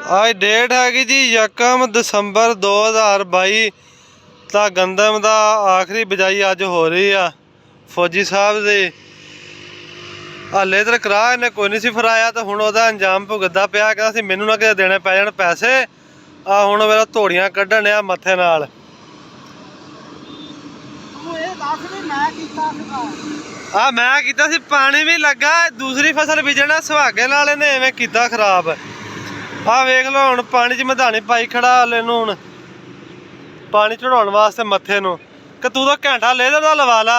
आज डेट हैगी जी 1 दसंबर 2022 ਤਾਂ ਗੰਦਮ ਦਾ ਆਖਰੀ ਬਿਜਾਈ ਅੱਜ ਹੋ ਰਹੀ ਆ। ਫੌਜੀ ਸਾਹਿਬ ਦੇ ਹਾਲੇ ਤੱਕ ਕਰਾ ਇਹਨੇ ਕੋਈ ਨਹੀਂ ਸੀ ਫਰਾਇਆ ਤੇ ਹੁਣ ਉਹਦਾ ਅੰਜਾਮ ਭੁਗਤਦਾ ਪਿਆ। ਕਹਿੰਦਾ ਸੀ ਮੈਨੂੰ ਨਾ ਕਿਤੇ ਦੇਣੇ ਪੈ ਜਾਣ ਪੈਸੇ। ਆ ਹੁਣ ਮੇਰਾ ਧੋੜੀਆਂ ਕੱਢਣ ਆ ਮੱਥੇ ਨਾਲ। ਮੈਂ ਕੀਤਾ ਸੀ ਪਾਣੀ ਵੀ ਲੱਗਾ ਦੂਸਰੀ ਫਸਲ ਬੀਜਣਾ ਸੁਹਾਗੇ ਨਾਲ ਇਹਨੇ ਐਵੇਂ ਕੀਤਾ ਖਰਾਬ। ਆ ਵੇਖ ਲਓ ਹੁਣ ਪਾਣੀ 'ਚ ਮਧਾਣੀ ਪਾਈ ਖੜਾ ਹਲੇ ਨੂੰ ਹੁਣ पानी चढ़ाने वास्ते मत्थे नूं कि तू तो घंटा लेदर दा लवा ला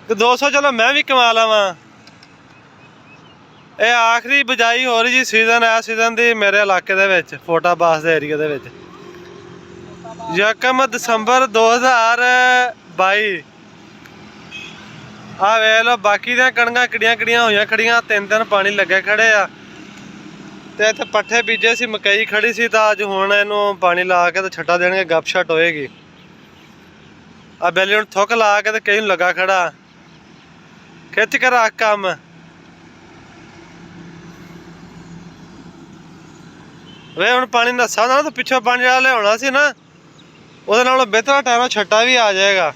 कि 200 चलो मैं भी कमा लवां। ये आखिरी बिजाई हो रही जी सीजन है सीजन दी मेरे इलाके दे विच फोटाबास दे एरिया दे विच 1 दसंबर 2022। आ वेख लो बाकी दियां कणकां किड़ियां किड़ियां होईयां खड़ियां तीन तीन पानी लगे खड़े आ ਤੇ ਇੱਥੇ ਪੱਠੇ ਬੀਜੇ ਸੀ ਮਕਈ ਖੜੀ ਸੀ ਤਾਂ ਅੱਜ ਹੁਣ ਇਹਨੂੰ ਪਾਣੀ ਲਾ ਕੇ ਤੇ ਛੱਟਾ ਦੇਣਗੇ ਗੱਪ ਛੱਟ ਹੋਏਗੀ। ਆ ਬੈਲੀ ਹੁਣ ਥੁੱਕ ਲਾ ਕੇ ਤੇ ਕਈ ਨੂੰ ਲੱਗਾ ਖੜਾ ਖਿੱਚ ਕੇ ਰੱਖ ਕੰਮ। ਵੇ ਹੁਣ ਪਾਣੀ ਨੱਸਾ ਨਾ ਤਾਂ ਪਿੱਛੋਂ ਪਾਣੀ ਜਿਹੜਾ ਲਿਆਉਣਾ ਸੀ ਨਾ ਉਹਦੇ ਨਾਲੋਂ ਬਿਹਤਰ ਟਾਈਮ ਛੱਟਾ ਵੀ ਆ ਜਾਏਗਾ।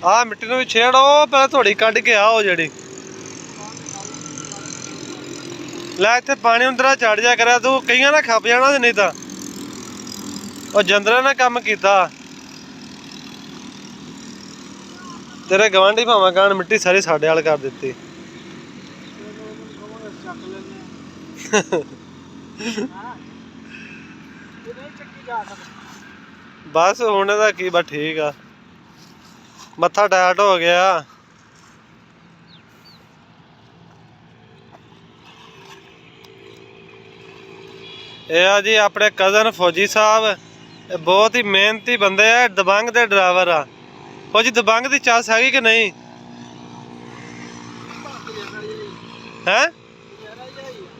ਆ ਮਿੱਟੀ ਨੂੰ ਵੀ ਛੇੜ ਉਹ ਪਹਿਲਾਂ ਥੋੜੀ ਕੱਢ ਕੇ ਆ ਉਹ ਜਿਹੜੀ ਲੈ ਇੱਥੇ ਪਾਣੀ ਅੰਦਰਾ ਚੜ ਜਾ ਕਰਿਆ ਤੂੰ ਕਈਆਂ ਨਾ ਖੱਪ ਜਾਣਾ ਨਹੀਂ ਤਾਂ ਉਹ ਜੰਦਰਾ ਨੇ ਕੰਮ ਕੀਤਾ। ਤੇਰੇ ਗਵਾਂਢੀ ਭਾਵਾਂ ਕਹਿਣ ਮਿੱਟੀ ਸਾਰੀ ਸਾਡੇ ਵਾਲ ਕਰ ਦਿੱਤੀ। ਬਸ ਹੁਣ ਇਹਦਾ ਕੀ ਬਸ ਠੀਕ ਆ ਮੱਥਾ ਟਾਇਟ ਹੋ ਗਿਆ। ਇਹ ਆ ਜੀ ਆਪਣੇ ਕਜ਼ਨ ਫੌਜੀ ਸਾਹਿਬ ਇਹ ਬਹੁਤ ਹੀ ਮਿਹਨਤੀ ਬੰਦੇ ਆ ਦਬੰਗ ਦੇ ਡਰਾਈਵਰ ਆ। ਫੌਜੀ ਦਬੰਗ ਦੀ ਚਾਸ ਹੈਗੀ ਕਿ ਨਹੀਂ ਹੈ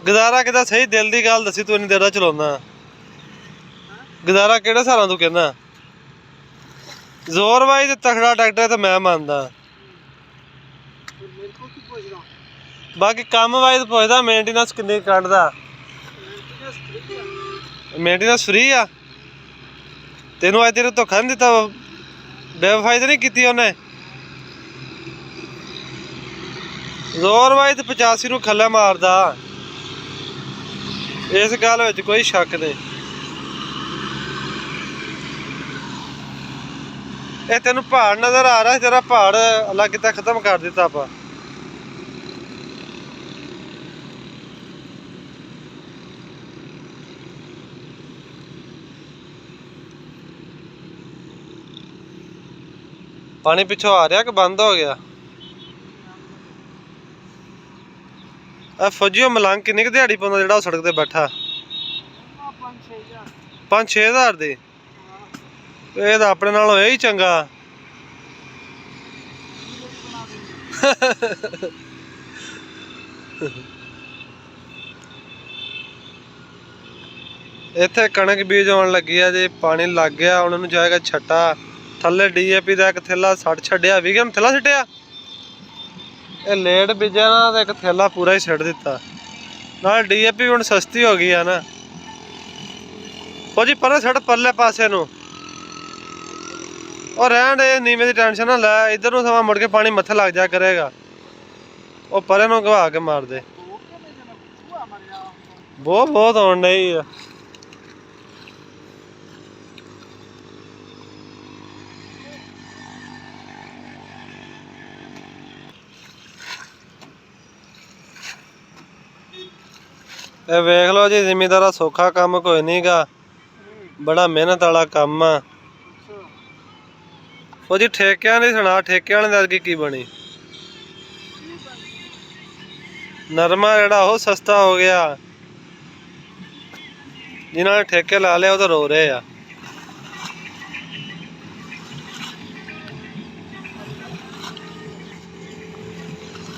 ਗੁਜ਼ਾਰਾ ਕਿਦਾ ਸਹੀ ਦਿਲ ਦੀ ਗੱਲ ਦੱਸੀ ਤੂੰ ਇੰਨੀ ਦੇਰ ਦਾ ਚਲਾਉਂਦਾ ਗੁਜ਼ਾਰਾ ਕਿਹੜੇ ਸਾਲਾਂ ਤੂੰ ਕਹਿੰਦਾ ਜ਼ੋਰ ਵਾਈ ਤੇ ਤਕੜਾ ਟਰੈਕਟਰ ਤੇ ਮੈਂ ਮੰਨਦਾ ਬਾਕੀ ਕੰਮ ਵਾਈਜ਼ ਪੁੱਛਦਾ ਮੇਨਟੇਨੈਂਸ ਕਿੰਨੀ ਕੱਢਦਾ। ਮੇਨਟੇਨੈਂਸ ਫ੍ਰੀ ਆ ਤੈਨੂੰ ਅੱਜ ਤੇਰੇ ਧੋਖਾ ਨਹੀਂ ਦਿੱਤਾ ਬੇਵਫਾਈ ਤਾਂ ਨਹੀਂ ਕੀਤੀ ਉਹਨੇ। ਜ਼ੋਰ ਵਾਈ ਤੇ 85 ਨੂੰ ਖੱਲਾ ਮਾਰਦਾ ਇਸ ਗੱਲ ਵਿੱਚ ਕੋਈ ਸ਼ੱਕ ਨਹੀਂ। ਇਹ ਤੈਨੂੰ ਪਹਾੜ ਨਜ਼ਰ ਆ ਰਿਹਾ ਤੇਰਾ ਪਹਾੜ ਅੱਲਾ ਕਿਤਾ ਖਤਮ ਕਰ ਦਿੱਤਾ ਆਪਾਂ। ਪਾਣੀ ਪਿੱਛੋਂ ਆ ਰਿਹਾ ਕਿ ਬੰਦ ਹੋ ਗਿਆ। ਆ ਫੌਜੀਓ ਮਲੰਗ ਕਿੰਨੀ ਕੁ ਦਿਹਾੜੀ ਪਾਉਂਦਾ ਜਿਹੜਾ ਉਹ ਸੜਕ ਤੇ ਬੈਠਾ 5-6 ਹਜ਼ਾਰ ਦੀ ਇਹ ਤਾਂ ਆਪਣੇ ਨਾਲ ਹੋਇਆ ਹੀ ਚੰਗਾ। ਇੱਥੇ ਕਣਕ ਬੀਜ ਆਉਣ ਲੱਗੀ ਆ ਜੀ ਪਾਣੀ ਲੱਗ ਗਿਆ ਉਹਨਾਂ ਨੂੰ ਜਾਏਗਾ ਛੱਟਾ ਥੱਲੇ DAP ਦਾ ਇੱਕ ਥੈਲਾ ਸੱਟ ਛੱਡਿਆ ਵੀਗਮ ਥੈਲਾ ਛੱਡਿਆ ਇਹ ਲੇਟ ਬੀਜਿਆ ਨਾ ਤੇ ਇੱਕ ਥੈਲਾ ਪੂਰਾ ਹੀ ਛੱਡ ਦਿੱਤਾ ਨਾਲ DAP ਹੁਣ ਸਸਤੀ ਹੋ ਗਈ ਆ ਨਾ। ਫੌਜੀ ਪਰੇ ਛੱਡ ਪਰਲੇ ਪਾਸੇ ਨੂੰ और रहन दे नीवे की टेंशन ना लै इधर नूं समा मुड़ के पानी मत्थे लग जा करेगा वो परे नूं घवा के मार दे बहुत आउण डई आ। ਇਹ ਵੇਖ ਲਓ जी जिमीदारा सौखा काम कोई नहीं गा बड़ा मेहनत वाला काम आ। ਉਹ ਜੀ ਠੇਕਿਆਂ ਦੀ ਸੁਣਾ ਠੇਕੇ ਵਾਲਿਆਂ ਦੀ ਕੀ ਬਣੀ ਨਰਮਾ ਜਿਹੜਾ ਉਹ ਸਸਤਾ ਹੋ ਗਿਆ ਜਿਨ੍ਹਾਂ ਨੇ ਠੇਕੇ ਲਾ ਲਿਆ ਉਹ ਤਾਂ ਰੋ ਰਹੇ ਆ।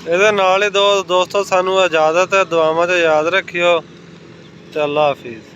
ਇਹਦੇ ਨਾਲ ਹੀ ਦੋਸਤੋ ਸਾਨੂੰ ਇਜਾਜ਼ਤ ਹੈ ਦੁਆਵਾਂ 'ਚ ਯਾਦ ਰੱਖਿਓ ਤੇ ਅੱਲਾ ਹਾਫਿਜ਼।